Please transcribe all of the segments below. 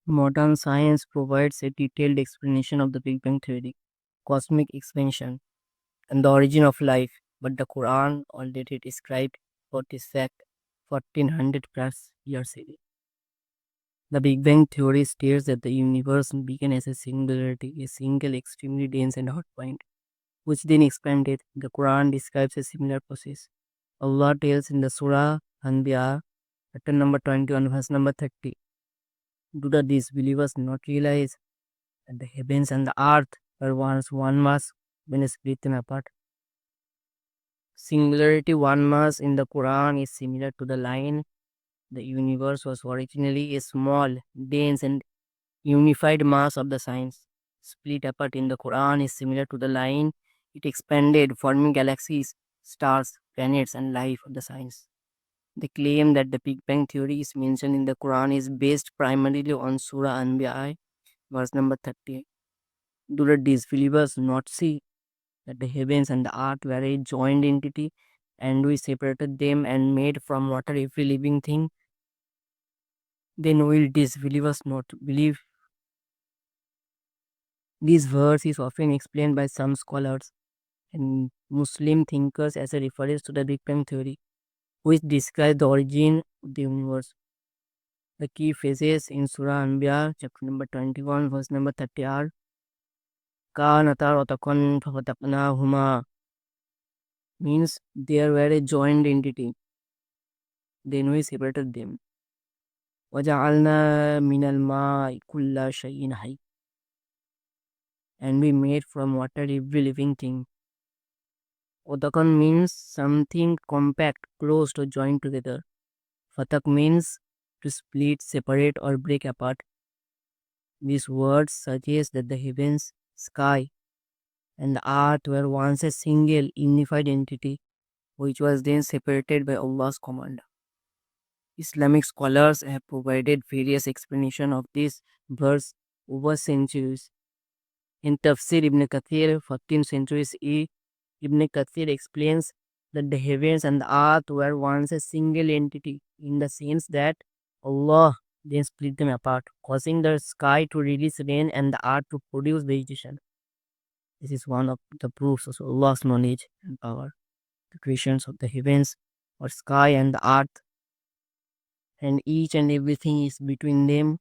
Modern science provides a detailed explanation of the Big Bang theory, cosmic expansion, and the origin of life, but the Quran already described what is fact 1400 plus years ago. The Big Bang theory states that the universe began as a singularity, a single extremely dense and hot point, which then expanded. The Quran describes a similar process. Allah tells in the Surah Anbiya, chapter number 21, verse number 30, do the disbelievers not realize that the heavens and the earth were once one mass when split them apart? Singularity one mass in the Quran is similar to the line the universe was originally a small, dense, and unified mass of the science. Split apart in the Quran is similar to the line it expanded, forming galaxies, stars, planets, and life of the science. The claim that the Big Bang theory is mentioned in the Quran is based primarily on Surah Anbiya, verse number 30. Do the disbelievers not see that the heavens and the earth were a joined entity, and we separated them and made from water every living thing? Then will disbelievers not believe? This verse is often explained by some scholars and Muslim thinkers as a reference to the Big Bang theory, which describes the origin of the universe. The key phrases in Surah Anbiya, chapter number 21, verse number 30 are Kanata Rotakon Fafatakna Huma, means they were a joined entity. Then we separated them. وَجَعَلْنَا مِنَ الْمَاءِ كُلَّ شَيْءٍ حَيٍّ, and we made from water every living thing. Otakon means something compact, close or joined together. Fatak means to split, separate, or break apart. These words suggest that the heavens, sky, and the earth were once a single, unified entity, which was then separated by Allah's command. Islamic scholars have provided various explanations of this verse over centuries. In Tafsir Ibn Kathir, 14th century CE, Ibn Kathir explains that the heavens and the earth were once a single entity in the sense that Allah then split them apart, causing the sky to release rain and the earth to produce vegetation. This is one of the proofs of Allah's knowledge and power. The creations of the heavens or sky and the earth, and each and everything is between them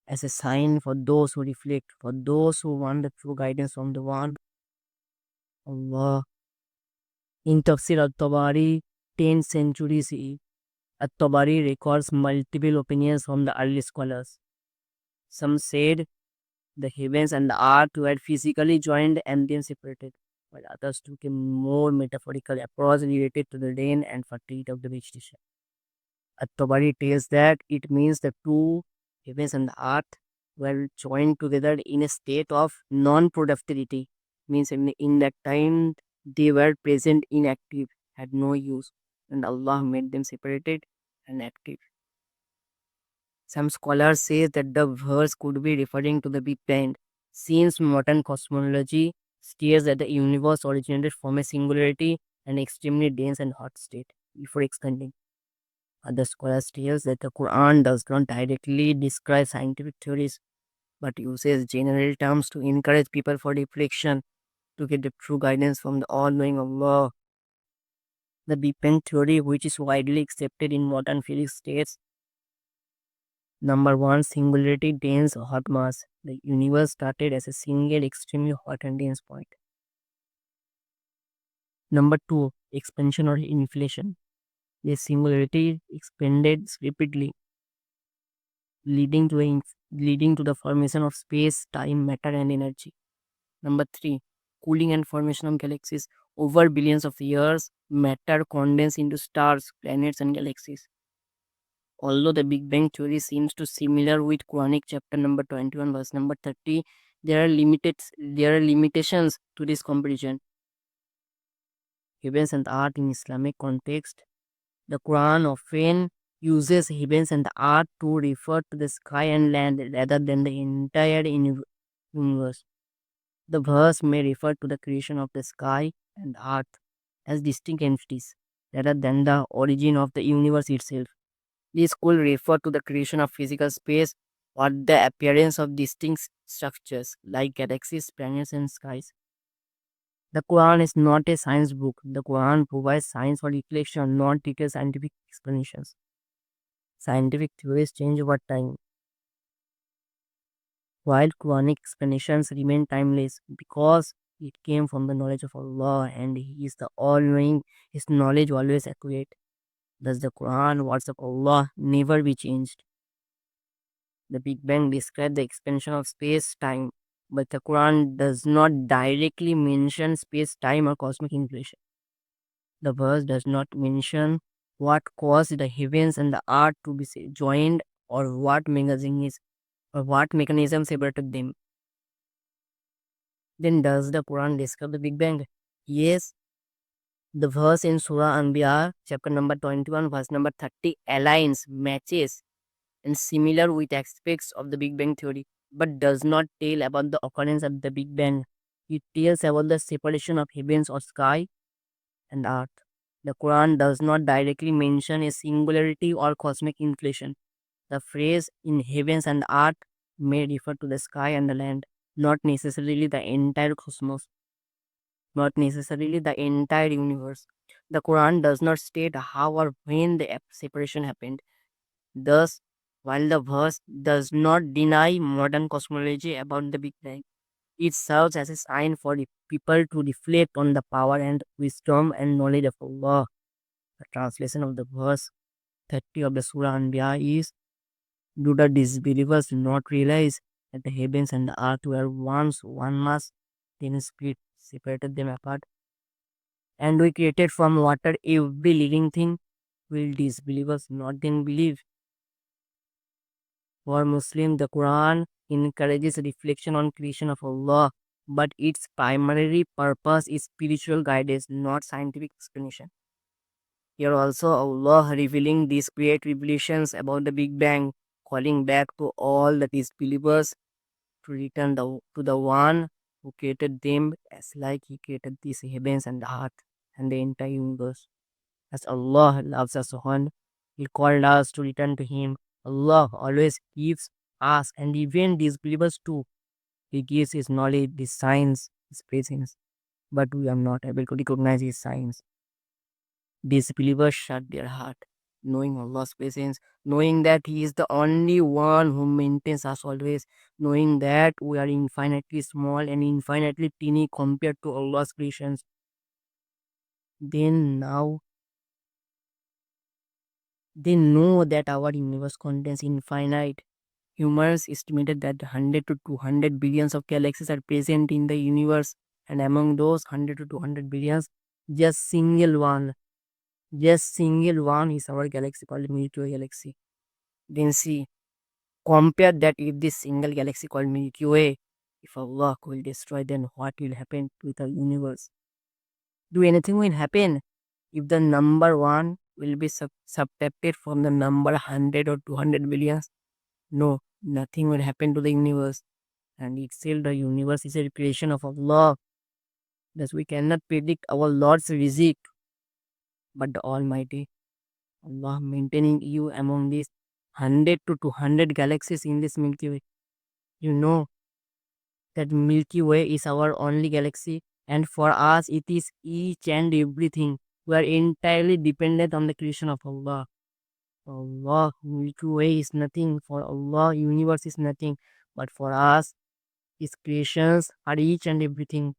as a sign for those who reflect, for those who want the true guidance from the one Allah. In Tafsir al-Tabari, 10th century CE, at-Tabari records multiple opinions from the early scholars. Some said the heavens and the earth were physically joined and then separated, while others took a more metaphorical approach related to the rain and fertility of the vegetation. At-Tabari tells that it means the two heavens and the earth were joined together in a state of non-productivity, means in that time they were present inactive, had no use, and Allah made them separated and active. Some scholars say that the verse could be referring to the Big Bang, since modern cosmology states that the universe originated from a singularity and extremely dense and hot state before expanding. Other scholars tells that the Quran does not directly describe scientific theories, but uses general terms to encourage people for reflection to get the true guidance from the all-knowing Allah. The Big Bang theory, which is widely accepted in modern physics, states number one, singularity, dense, hot mass. The universe started as a single, extremely hot and dense point. Number two, expansion or inflation. The singularity expanded rapidly, leading to leading to the formation of space, time, matter, and energy. Number three, cooling and formation of galaxies. Over billions of years, matter condensed into stars, planets, and galaxies. Although the Big Bang theory seems to similar with Quranic chapter number 21, verse number 30, there are limitations to this comparison. Heavens and earth in Islamic context. The Quran often uses heavens and earth to refer to the sky and land rather than the entire universe. The verse may refer to the creation of the sky and earth as distinct entities rather than the origin of the universe itself. This could refer to the creation of physical space or the appearance of distinct structures like galaxies, planets, and skies. The Quran is not a science book. The Quran provides science for reflection, not detailed scientific explanations. Scientific theories change over time, while Quranic explanations remain timeless because it came from the knowledge of Allah and He is the all knowing, His knowledge always accurate. Thus, the Quran, words of Allah, never be changed. The Big Bang describes the expansion of space time, but the Quran does not directly mention space time or cosmic inflation. The verse does not mention what caused the heavens and the earth to be joined or what mechanism separated them. Then does the Quran describe the Big Bang? Yes, the verse in Surah Anbiya, chapter number 21, verse number 30 aligns, matches, and similar with aspects of the Big Bang theory, but does not tell about the occurrence of the Big Bang. It tells about the separation of heavens or sky and earth. The Quran does not directly mention a singularity or cosmic inflation. The phrase in heavens and earth may refer to the sky and the land, not necessarily the entire cosmos, not necessarily the entire universe. The Quran does not state how or when the separation happened. Thus, while the verse does not deny modern cosmology about the Big Bang, it serves as a sign for the people to reflect on the power and wisdom and knowledge of Allah. The translation of the verse 30 of the Surah Anbiya is: do the disbelievers not realize that the heavens and the earth were once one mass, then spirit separated them apart, and we created from water every living thing? Will disbelievers not then believe? For Muslim, the Quran encourages reflection on creation of Allah, but its primary purpose is spiritual guidance, not scientific explanation. Here also Allah revealing these great revelations about the Big Bang, calling back to all the disbelievers to return to the one who created them as like he created these heavens and the earth and the entire universe. As Allah loves us one, He called us to return to Him. Allah always gives us and even disbelievers too. He gives His knowledge, His signs, His presence, but we are not able to recognize His signs. Disbelievers shut their heart, knowing Allah's presence, knowing that He is the only one who maintains us always, knowing that we are infinitely small and infinitely teeny compared to Allah's creations. Then now they know that our universe contains infinite. Humans estimated that 100 to 200 billions of galaxies are present in the universe, and among those 100 to 200 billions, just single one, just single one is our galaxy called Milky Way galaxy. Then see, compare that with this single galaxy called Milky Way. If Allah will destroy, then what will happen to the universe? Do anything will happen if the number one will be subtracted from the number 100 or 200 billions? No, nothing will happen to the universe. And itself, the universe is a creation of Allah. Thus, we cannot predict our Lord's visit, but the Almighty Allah maintaining you among these 100 to 200 galaxies in this Milky Way. You know that Milky Way is our only galaxy, and for us, it is each and everything. We are entirely dependent on the creation of Allah. For Allah, Milky Way is nothing. For Allah, universe is nothing. But for us, His creations are each and everything.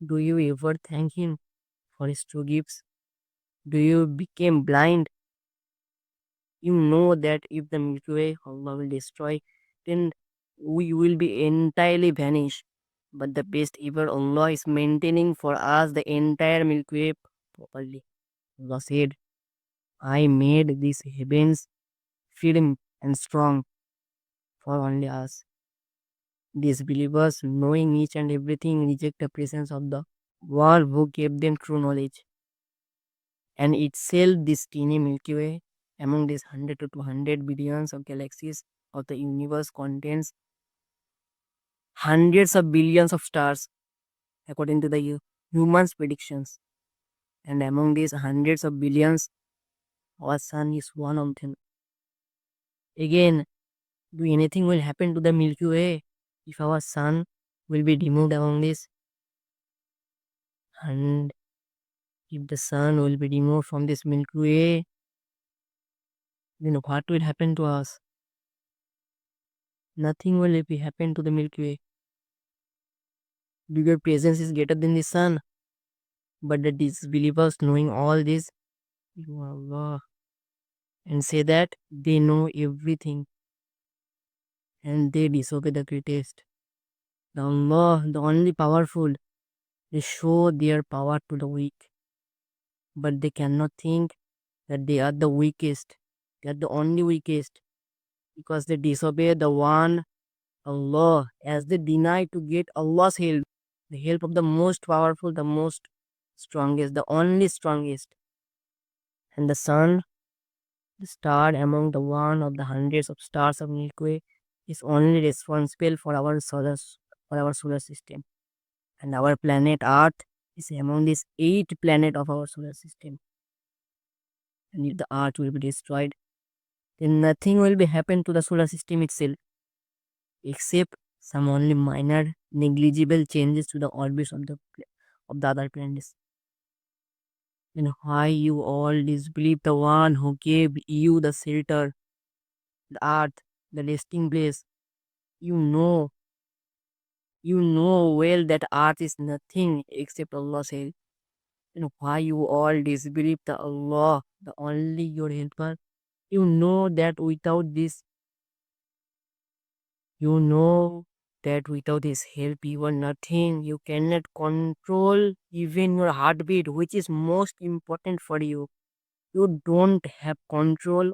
Do you ever thank Him for His true gifts? Do you become blind? You know that if the Milky Way Allah will destroy, then we will be entirely vanished. But the best ever Allah is maintaining for us the entire Milky Way properly. Allah said, I made these heavens firm and strong for only us. These believers, knowing each and everything, reject the presence of the one who gave them true knowledge. And itself, this teeny Milky Way, among these 100 to 200 billions of galaxies of the universe, contains hundreds of billions of stars, according to the humans' predictions. And among these hundreds of billions, our sun is one of them. Again, Do anything will happen to the Milky Way if our sun will be removed among this? And if the sun will be removed from this Milky Way, then what will happen to us? Nothing will be happen to the Milky Way. Bigger presence is greater than the sun. But the disbelievers knowing all this, you Allah, and say that they know everything and they disobey the greatest. The Allah, the only powerful, they show their power to the weak, but they cannot think that they are the weakest. They are the only weakest because they disobey the one Allah as they deny to get Allah's help, the help of the most powerful, the most strongest, the only strongest. And the sun, the star among the one of the hundreds of stars of Milky Way, is only responsible for our solar system. And our planet Earth is among these 8 planets of our solar system. And if the Earth will be destroyed, then nothing will be happen to the solar system itself, except some only minor negligible changes to the orbits of the other planets. Then why you all disbelieve the one who gave you the shelter, the earth, the resting place? You know, you know well that earth is nothing except Allah's help. Then why you all disbelieve the Allah, the only your helper? You know that without this, you know that without his help you are nothing. You cannot control even your heartbeat, which is most important for you. You don't have control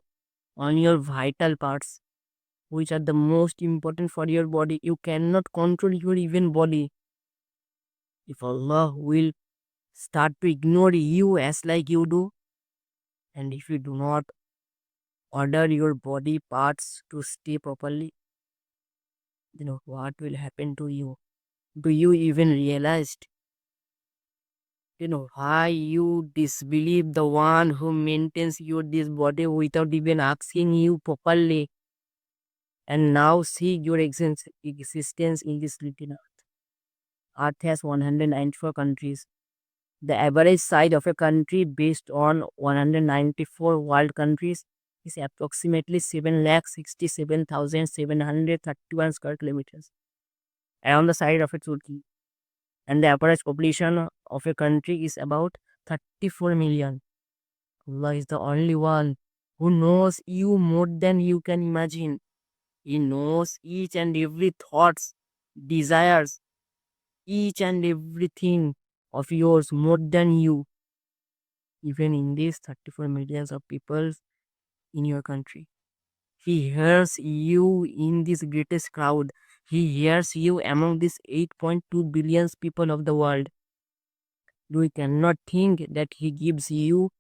on your vital parts, which are the most important for your body. You cannot control your even body. If Allah will start to ignore you as like you do, and if you do not order your body parts to stay properly, then what will happen to you? Do you even realize? Why you disbelieve the one who maintains your this body without even asking you properly, and now see your existence in this little earth. Earth has 194 countries. The average size of a country based on 194 world countries is approximately 7,67,731 square kilometers around the side of a Turkey. And the average population of a country is about 34 million. Allah is the only one who knows you more than you can imagine. He knows each and every thoughts, desires, each and everything of yours more than you, even in these 34 millions of people in your country. He hears you in this greatest crowd. He hears you among these 8.2 billion people of the world. We cannot think that he gives you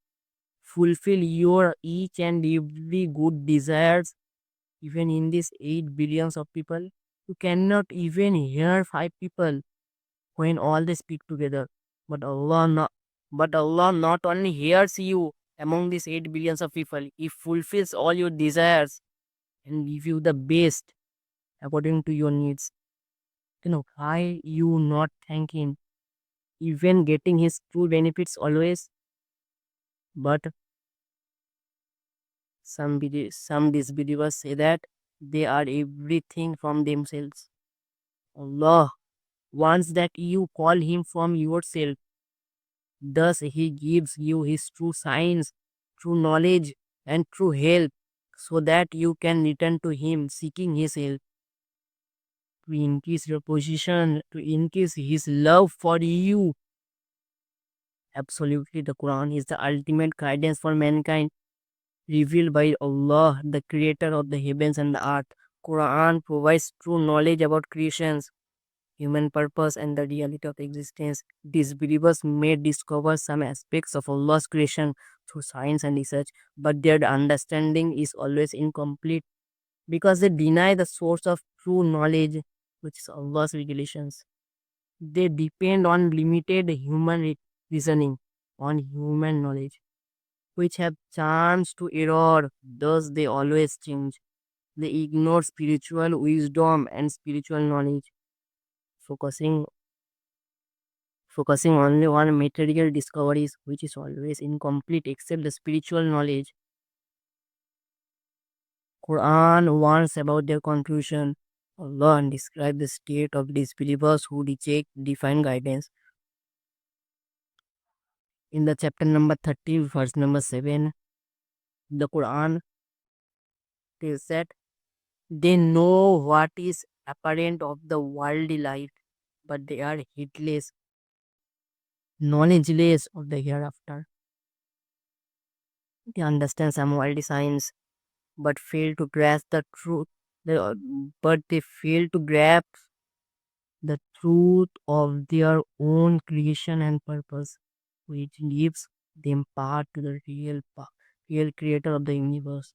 fulfill your each and every good desires even in these 8 billions of people. You cannot even hear 5 people when all they speak together. But Allah not only hears you among these 8 billions of people, He fulfills all your desires and give you the best according to your needs. Why you not thank Him? Even getting His true benefits always, but some disbelievers say that they are everything from themselves. Allah wants that you call Him from yourself. Thus, He gives you His true signs, true knowledge, and true help so that you can return to Him seeking His help to increase your position, to increase His love for you. Absolutely, the Quran is the ultimate guidance for mankind, revealed by Allah, the creator of the heavens and the earth. Quran provides true knowledge about creations, human purpose, and the reality of existence. Disbelievers may discover some aspects of Allah's creation through science and research, but their understanding is always incomplete because they deny the source of true knowledge, which is Allah's regulations. They depend on limited human reasoning, on human knowledge, which have chance to error, thus they always change. They ignore spiritual wisdom and spiritual knowledge, focusing focusing only on material discoveries, which is always incomplete except the spiritual knowledge. Quran warns about their conclusion. Allah describes the state of disbelievers who reject divine guidance. In the chapter number 30, verse number 7, the Quran tells that they know what is apparent of the worldly life, but they are heedless, knowledgeless of the hereafter. They understand some worldly signs, but fail to grasp the truth. But they fail to grasp the truth of their own creation and purpose, which gives them part to the real creator of the universe.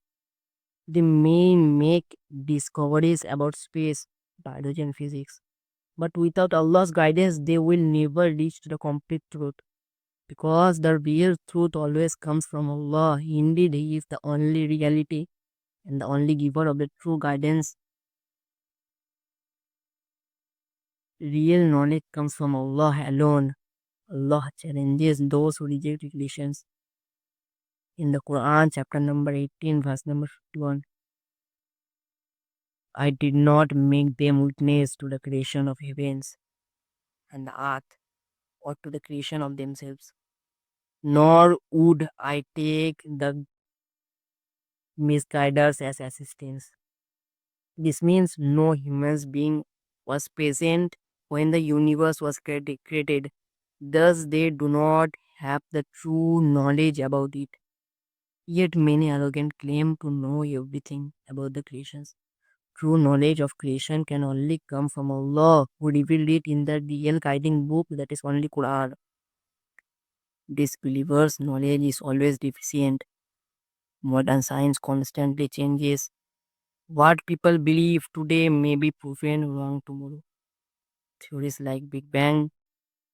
They may make discoveries about space, biology, and physics, but without Allah's guidance, they will never reach to the complete truth. Because the real truth always comes from Allah. Indeed, He is the only reality and the only giver of the true guidance. Real knowledge comes from Allah alone. Allah challenges those who reject regulations. In the Quran, chapter number 18, verse number 51, I did not make them witness to the creation of heavens and the earth or to the creation of themselves, nor would I take the misguiders as assistants. This means no human being was present when the universe was created. Thus, they do not have the true knowledge about it. Yet, many arrogant claim to know everything about the creations. True knowledge of creation can only come from Allah, who revealed it in the real guiding book, that is only Quran. Disbelievers' knowledge is always deficient. Modern science constantly changes. What people believe today may be proven wrong tomorrow. Theories like Big Bang,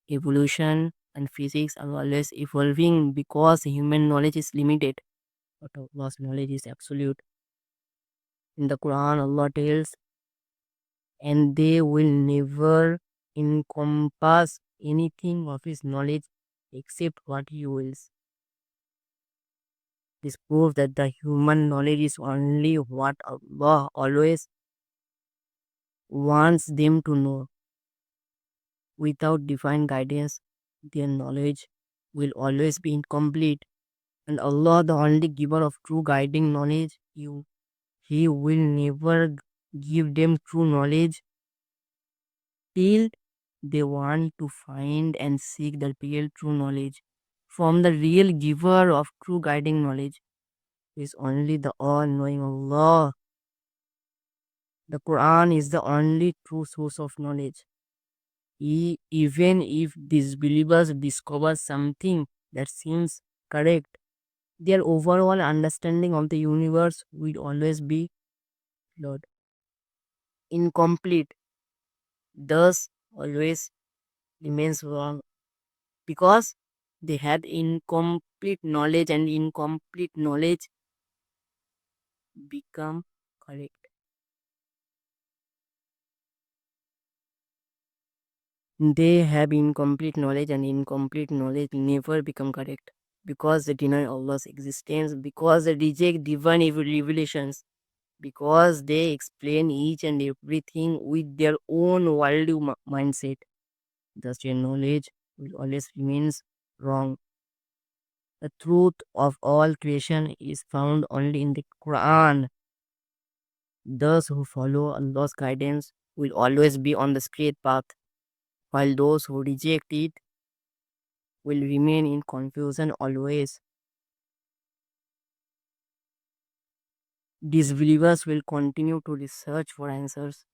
evolution, and physics are always evolving because human knowledge is limited, but Allah's knowledge is absolute. In the Quran, Allah tells, and they will never encompass anything of His knowledge except what He wills. This proves that the human knowledge is only what Allah always wants them to know. Without divine guidance, their knowledge will always be incomplete. And Allah, the only giver of true guiding knowledge, He will never give them true knowledge till they want to find and seek the real true knowledge from the real giver of true guiding knowledge, who is only the all knowing Allah. The Quran is the only true source of knowledge. Even if disbelievers discover something that seems correct, their overall understanding of the universe will always be flawed, incomplete, thus always remains wrong because they had incomplete knowledge, and incomplete knowledge become correct. They have incomplete knowledge, and incomplete knowledge never become correct because they deny Allah's existence, because they reject divine revelations, because they explain each and everything with their own worldly mindset. Thus, their knowledge will always remains wrong. The truth of all creation is found only in the Quran. Those who follow Allah's guidance will always be on the straight path, while those who reject it will remain in confusion always. Disbelievers will continue to research for answers,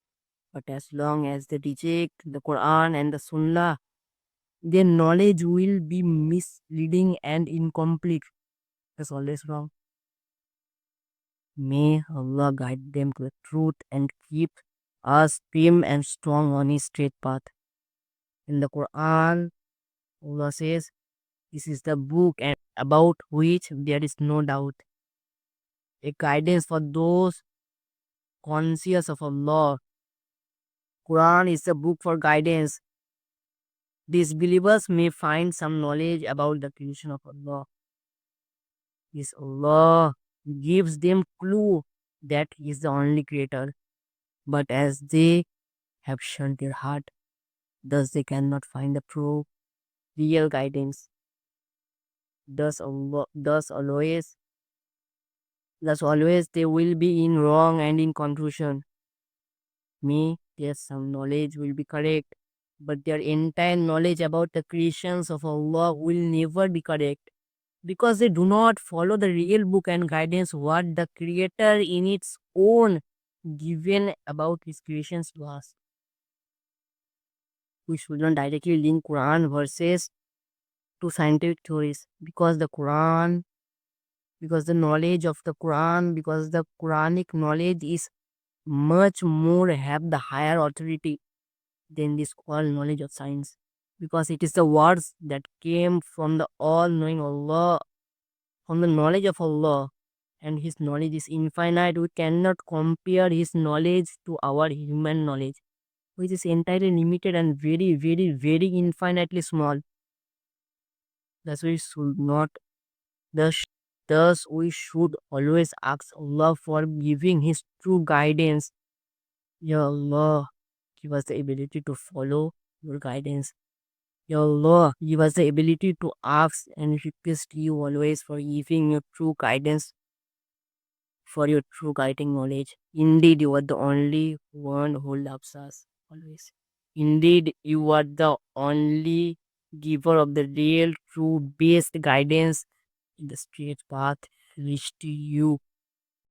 but as long as they reject the Quran and the Sunnah, their knowledge will be misleading and incomplete. That's always wrong. May Allah guide them to the truth and keep us firm and strong on His straight path. In the Quran, Allah says, this is the book and about which there is no doubt, a guidance for those conscious of Allah. Quran is a book for guidance. Disbelievers may find some knowledge about the creation of Allah. This Allah gives them clue that He is the only creator. But as they have shut their heart, thus they cannot find the true, real guidance. Thus always they will be in wrong and in confusion. Me, yes, some knowledge will be correct, but their entire knowledge about the creations of Allah will never be correct because they do not follow the real book and guidance what the Creator in its own given about His creations to us. We should not directly link Quran verses to scientific theories because the knowledge of the Quran, because the Quranic knowledge is much more have the higher authority than this all knowledge of science because it is the words that came from the all-knowing Allah, from the knowledge of Allah, and His knowledge is infinite. We cannot compare His knowledge to our human knowledge, which is entirely limited and very, very, very infinitely small. Thus, we should not. Thus, thus we should always ask Allah for giving His true guidance. Ya Allah, give us the ability to follow Your guidance. Ya Allah, give us the ability to ask and request You always for giving Your true guidance, for Your true guiding knowledge. Indeed, You are the only one who loves us always. Indeed, You are the only giver of the real, true, best guidance in the straight path reach to You.